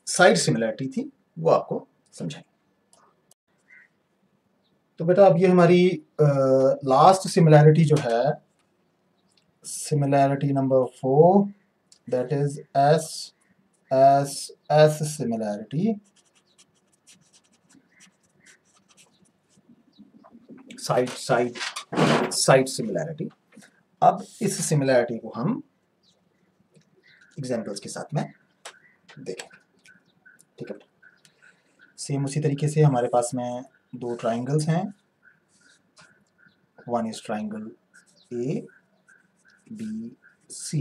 साइड सिमिलरिटी थी वो आपको समझाई। तो बेटा अब ये हमारी लास्ट सिमिलैरिटी जो है, similarity number 4, that is SSS similarity, side similarity. अब इस सिमिलैरिटी को हम एग्जांपल्स के साथ में देखें, ठीक है। सेम उसी तरीके से हमारे पास में दो ट्राइंगल्स हैं, वन इज ट्राइंगल ABC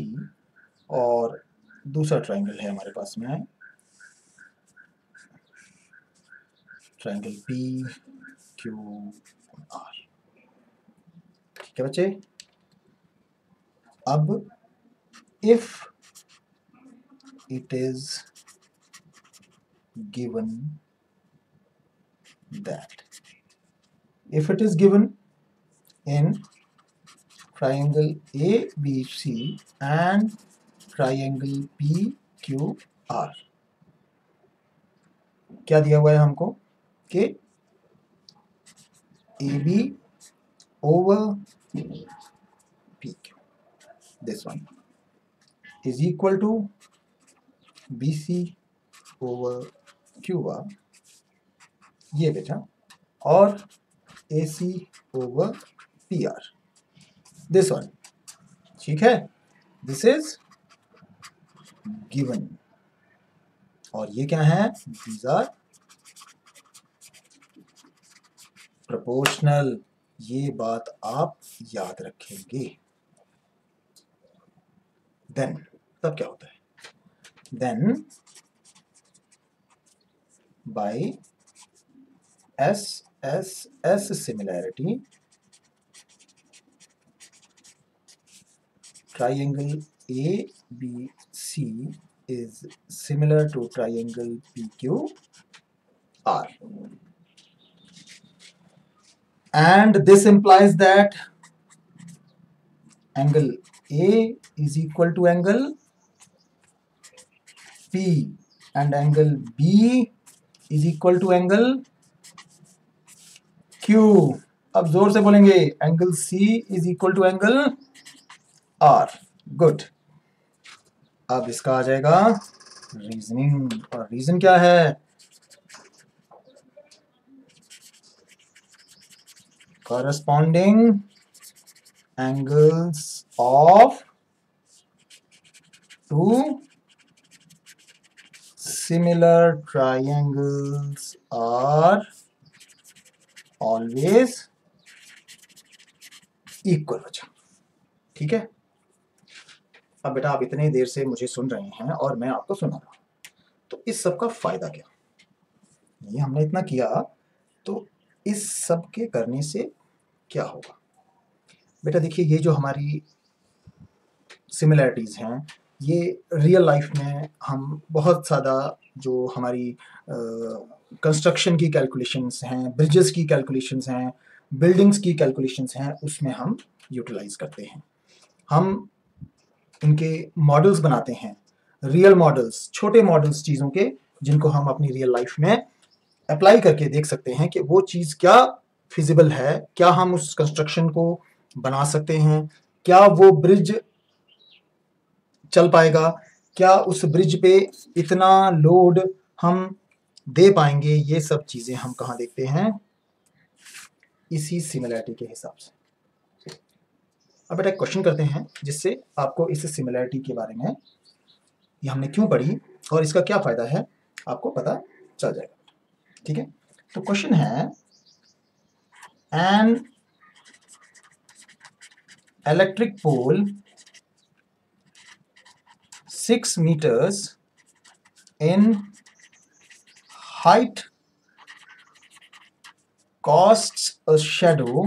और दूसरा ट्राइंगल है हमारे पास में ट्राइंगल PQR, ठीक है बच्चे। अब if it is given that, if it is given in triangle ABC and triangle PQR, क्या दिया हुआ है हमको कि AB over PQ, this one is equal to BC over QR, ये बेटा, और AC over PR, this one, ठीक है, दिस इज गिवन, और ये क्या है, दीज आर प्रोपोर्शनल। ये बात आप याद रखेंगे। देन तब क्या होता है, then by S similarity, triangle ABC is similar to triangle PQR, and this implies that angle A is equal to angle P and angle B is equal to angle Q। अब जोर से बोलेंगे, angle C is equal to angle R। Good. अब इसका आ जाएगा reasoning, और reason क्या है, corresponding angles of two similar triangles are always equal। अच्छा, ठीक है। अब बेटा आप इतने देर से मुझे सुन रहे हैं और मैं आपको सुना रहा हूं, तो इस सब का फायदा क्या, ये हमने इतना किया, तो इस सब के करने से क्या होगा बेटा। देखिए, ये जो हमारी सिमिलैरिटीज़ हैं, ये रियल लाइफ में हम बहुत ज़्यादा, जो हमारी कंस्ट्रक्शन की कैलकुलेशंस हैं, ब्रिजेस की कैलकुलेशंस हैं, बिल्डिंग्स की कैलकुलेशंस हैं, उसमें हम यूटिलाइज करते हैं। हम इनके मॉडल्स बनाते हैं, रियल मॉडल्स, छोटे मॉडल्स चीज़ों के, जिनको हम अपनी रियल लाइफ में अप्लाई करके देख सकते हैं कि वो चीज़ क्या फिजिबल है, क्या हम उस कंस्ट्रक्शन को बना सकते हैं, क्या वो ब्रिज चल पाएगा, क्या उस ब्रिज पे इतना लोड हम दे पाएंगे। ये सब चीज़ें हम कहाँ देखते हैं, इसी सिमिलैरिटी के हिसाब से। अब बेटा एक क्वेश्चन करते हैं, जिससे आपको इस सिमिलैरिटी के बारे में, ये हमने क्यों पढ़ी और इसका क्या फ़ायदा है, आपको पता चल जाएगा। ठीक है, तो क्वेश्चन है, an electric pole 6 meters in height casts a shadow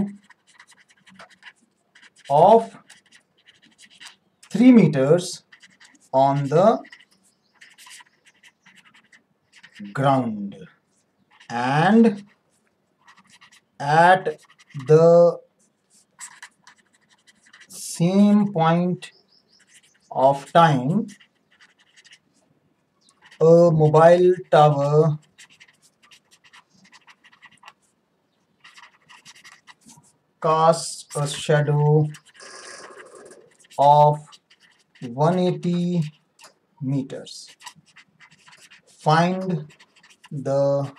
of 3 meters on the ground, and at the same point of time a mobile tower casts a shadow of 180 meters. Find the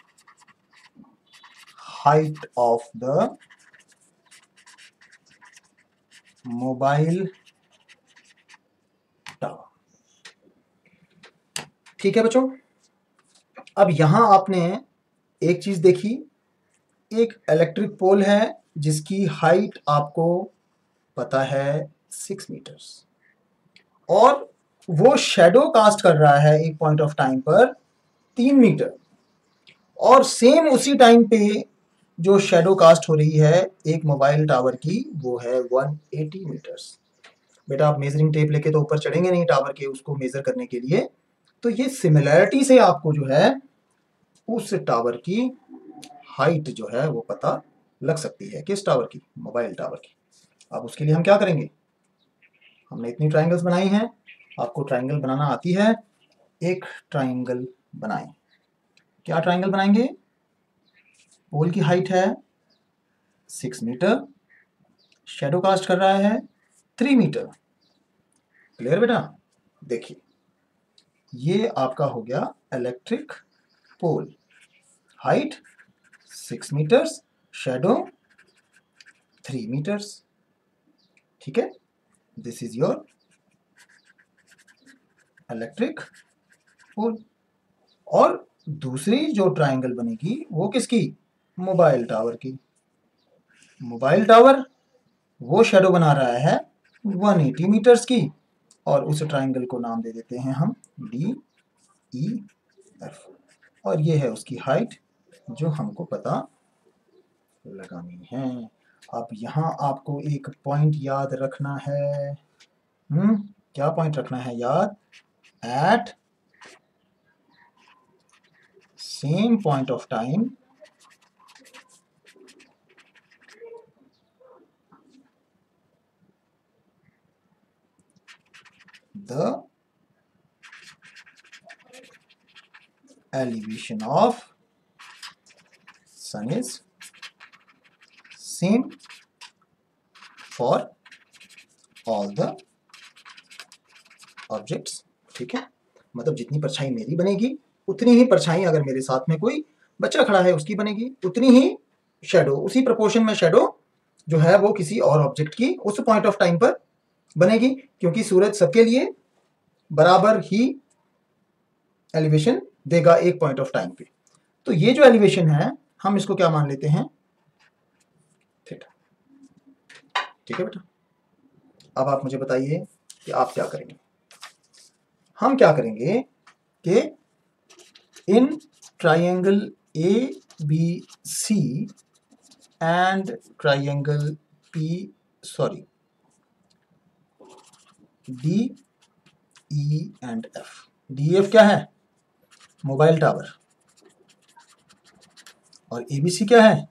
height of the mobile tower। ठीक है बच्चों, अब यहां आपने एक चीज देखी, एक इलेक्ट्रिक पोल है जिसकी हाइट आपको पता है 6 मीटर्स, और वो शेडो कास्ट कर रहा है एक पॉइंट ऑफ टाइम पर 3 मीटर, और सेम उसी टाइम पे जो शेडो कास्ट हो रही है एक मोबाइल टावर की, वो है 180 मीटर्स। बेटा आप मेजरिंग टेप लेके तो ऊपर चढ़ेंगे नहीं टावर के, उसको मेजर करने के लिए, तो ये सिमिलैरिटी से आपको जो है उस टावर की हाइट जो है वो पता लग सकती है। किस टावर की, मोबाइल टावर की। अब उसके लिए हम क्या करेंगे, हमने इतनी ट्राइंगल्स बनाई हैं, आपको ट्राइंगल बनाना आती है, एक ट्राइंगल बनाएं। क्या ट्राइंगल बनाएंगे, पोल की हाइट है 6 मीटर, शेडो कास्ट कर रहा है 3 मीटर। क्लियर बेटा, देखिए ये आपका हो गया electric pole, height 6 metres, shadow 3 metres. ठीक है, this is your electric pole. और दूसरी जो ट्रायंगल बनेगी वो किसकी? मोबाइल टावर की। मोबाइल टावर वो शैडो बना रहा है 180 मीटर्स की, और उस ट्रायंगल को नाम दे देते हैं हम DEF, और ये है उसकी हाइट जो हमको पता लगानी है। अब यहाँ आपको एक पॉइंट याद रखना है। क्या पॉइंट रखना है याद? At same point of time the elevation of sun is same for all the objects। ठीक है, मतलब जितनी परछाई मेरी बनेगी उतनी ही परछाई अगर मेरे साथ में कोई बच्चा खड़ा है उसकी बनेगी, उतनी ही शैडो, उसी प्रोपोर्शन में शैडो जो है वो किसी और ऑब्जेक्ट की उस पॉइंट ऑफ टाइम पर बनेगी, क्योंकि सूरज सबके लिए बराबर ही एलिवेशन देगा एक पॉइंट ऑफ टाइम पे। तो ये जो एलिवेशन है हम इसको क्या मान लेते हैं? थीटा। ठीक है बेटा, अब आप मुझे बताइए कि आप क्या करेंगे। हम क्या करेंगे कि in triangle ABC and triangle DE and F। DEF क्या है? Mobile tower. और ABC क्या है?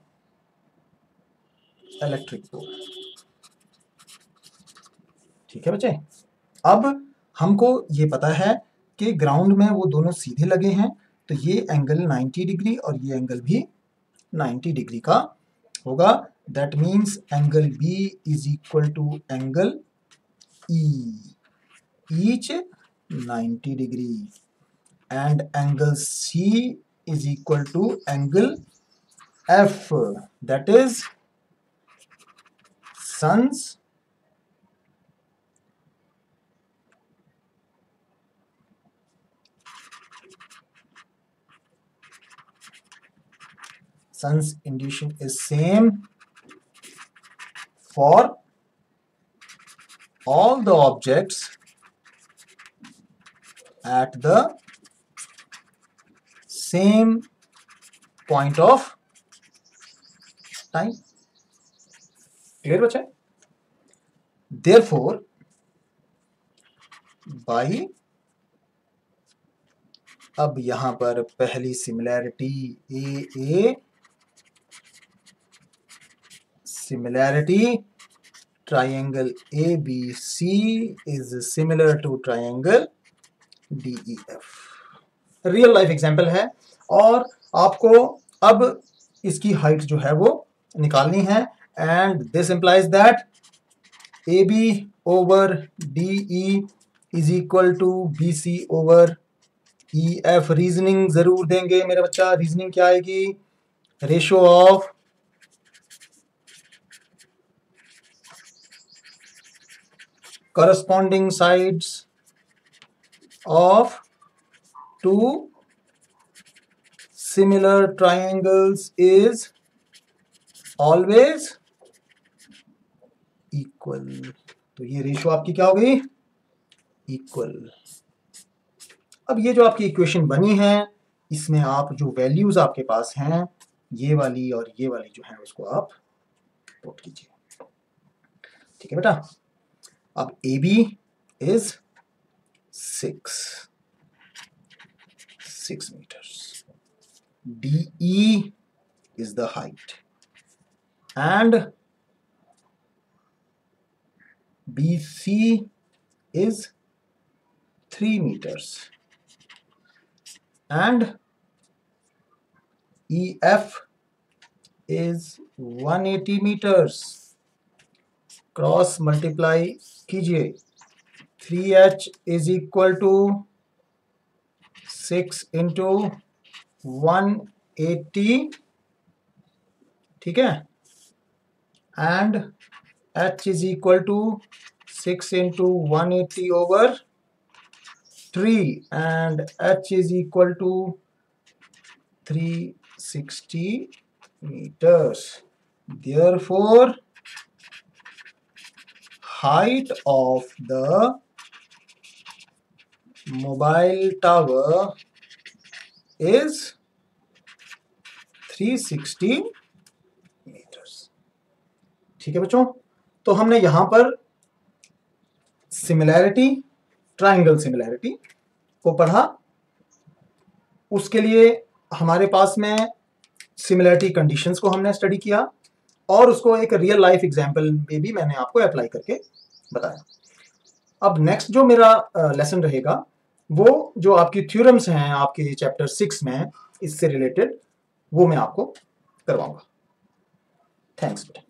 Electric pole. ठीक है बच्चे, अब हमको ये पता है कि ग्राउंड में वो दोनों सीधे लगे हैं, तो ये एंगल 90 डिग्री और ये एंगल भी 90 डिग्री का होगा। That means angle B is equal to angle E, each 90 degree, and angle C is equal to angle F, that is sun's induction is same for all the objects at the same point of time। Clear बच्चा? Therefore by, अब यहां पर पहली similarity AA, similarity triangle ABC is similar to triangle DEF। Real life example है, और आपको अब इसकी हाइट जो है वो निकालनी है, and this implies that AB over DE is equal to BC over EF। Reasoning जरूर देंगे मेरा बच्चा। रीजनिंग क्या आएगी? Ratio of corresponding sides of two similar triangles is always equal। तो ये रेशियो आपकी क्या हो गई? इक्वल। अब ये जो आपकी इक्वेशन बनी है, इसमें आप जो वैल्यूज आपके पास हैं, ये वाली और ये वाली जो है उसको आप पुट कीजिए। ठीक है बेटा, अब AB is 6 meters, DE is the height, and BC is 3 meters, and EF is 180 meters। Cross multiply कीजिए, 3H is equal to 6 into 180 ठीक है, and h is equal to 6 into 180/3 and h is equal to 360 meters. Therefore, height of the mobile tower is 360 meters. ठीक है बच्चों, तो हमने यहां पर सिमिलैरिटी, ट्रायंगल सिमिलैरिटी को पढ़ा। उसके लिए हमारे पास में सिमिलैरिटी कंडीशंस को हमने स्टडी किया और उसको एक रियल लाइफ एग्जांपल में भी मैंने आपको अप्लाई करके बताया। अब नेक्स्ट जो मेरा लेसन रहेगा वो जो आपकी थ्योरम्स हैं आपके चैप्टर 6 में इससे रिलेटेड, वो मैं आपको करवाऊंगा। थैंक्स बेटा।